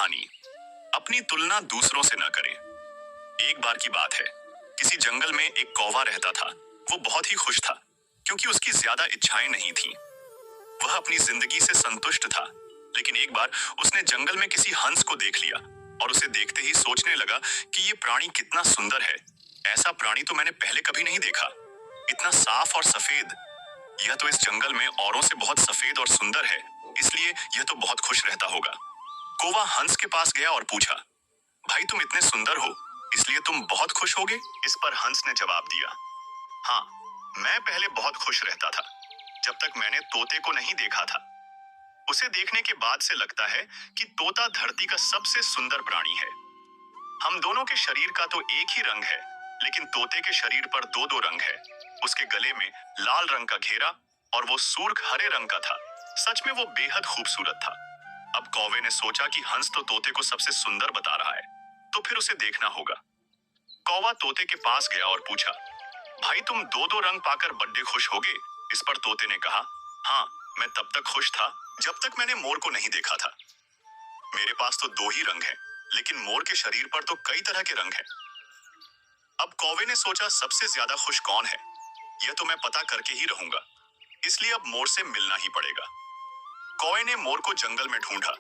कहानी। अपनी तुलना दूसरों से न करें। एक बार की बात है, किसी जंगल में एक कौवा रहता था। वो बहुत ही खुश था, क्योंकि उसकी ज्यादा इच्छाएं नहीं थीं। वह अपनी जिंदगी से संतुष्ट था। लेकिन एक बार उसने जंगल में किसी हंस को देख लिया और उसे देखते ही सोचने लगा कि ये प्राणी कितना सुंदर है। ऐसा प्राणी तो मैंने पहले कभी नहीं देखा। इतना साफ और सफेद। यह तो इस जंगल में औरों से बहुत सफेद और सुंदर है, इसलिए यह तो बहुत खुश रहता होगा। कौवा हंस के पास गया और पूछा, भाई तुम इतने सुंदर हो, इसलिए तुम बहुत खुश होगे? इस पर हंस ने जवाब दिया, हाँ, मैं पहले बहुत खुश रहता था, जब तक मैंने तोते को नहीं देखा था। उसे देखने के बाद से लगता है कि तोता धरती का सबसे सुंदर प्राणी है। हम दोनों के शरीर का तो एक ही रंग है, लेकिन तोते के शरीर पर दो दो रंग है। उसके गले में लाल रंग का घेरा और वो सूर्ख हरे रंग का था। सच में वो बेहद खूबसूरत था। अब कौवे ने सोचा कि हंस तो तोते को सबसे सुंदर बता रहा है, तो फिर उसे देखना होगा। कौवा तोते के पास गया और पूछा, भाई तुम दो दो रंग पाकर बड्डे खुश होगे? इस पर तोते ने कहा, हाँ, मैं तब तक खुश था जब तक मैंने मोर को नहीं देखा था। मेरे पास तो दो ही रंग हैं, लेकिन मोर के शरीर पर तो कई तरह के रंग हैं। अब कौवे ने सोचा, सबसे ज्यादा खुश कौन है, यह तो मैं पता करके ही रहूंगा, इसलिए अब मोर से मिलना ही पड़ेगा। कौवे ने मोर को जंगल में ढूंढा,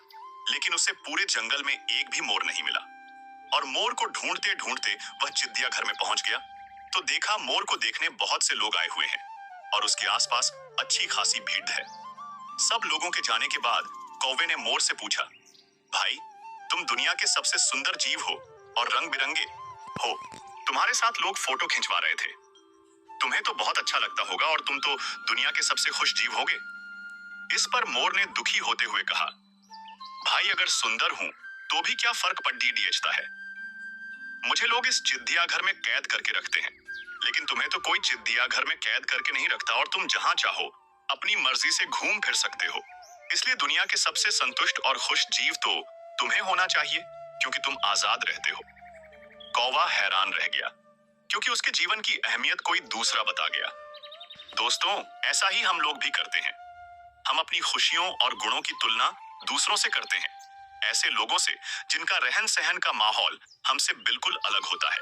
लेकिन उसे पूरे जंगल में एक भी मोर नहीं मिला। और मोर को ढूंढते ढूंढते वह चिड़ियाघर में पहुंच गया, तो देखा मोर को देखने बहुत से लोग आए हुए हैं और उसके आसपास अच्छी खासी भीड़ है। सब लोगों के जाने के बाद कौवे ने मोर से पूछा, भाई तुम दुनिया के सबसे सुंदर जीव हो और रंग बिरंगे हो, तुम्हारे साथ लोग फोटो खिंचवा रहे थे, तुम्हें तो बहुत अच्छा लगता होगा और तुम तो दुनिया के सबसे खुश जीव होगे। इस पर मोर ने दुखी होते हुए कहा, भाई अगर सुंदर हूं तो भी क्या फर्क पड़ता है। मुझे लोग इस चिड़ियाघर में कैद करके रखते हैं, लेकिन तुम्हें तो कोई चिड़ियाघर में कैद करके नहीं रखता और तुम जहां चाहो अपनी मर्जी से घूम फिर सकते हो। इसलिए दुनिया के सबसे संतुष्ट और खुश जीव तो तुम्हें होना चाहिए, क्योंकि तुम आजाद रहते हो। कौवा हैरान रह गया, क्योंकि उसके जीवन की अहमियत कोई दूसरा बता गया। दोस्तों, ऐसा ही हम लोग भी करते हैं। हम अपनी खुशियों और गुणों की तुलना दूसरों से करते हैं, ऐसे लोगों से जिनका रहन सहन का माहौल हमसे बिल्कुल अलग होता है।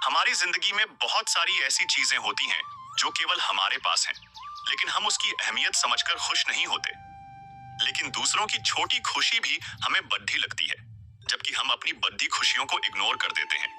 हमारी जिंदगी में बहुत सारी ऐसी चीजें होती हैं जो केवल हमारे पास हैं, लेकिन हम उसकी अहमियत समझकर खुश नहीं होते। लेकिन दूसरों की छोटी खुशी भी हमें बड़ी लगती है, जबकि हम अपनी बड़ी खुशियों को इग्नोर कर देते हैं।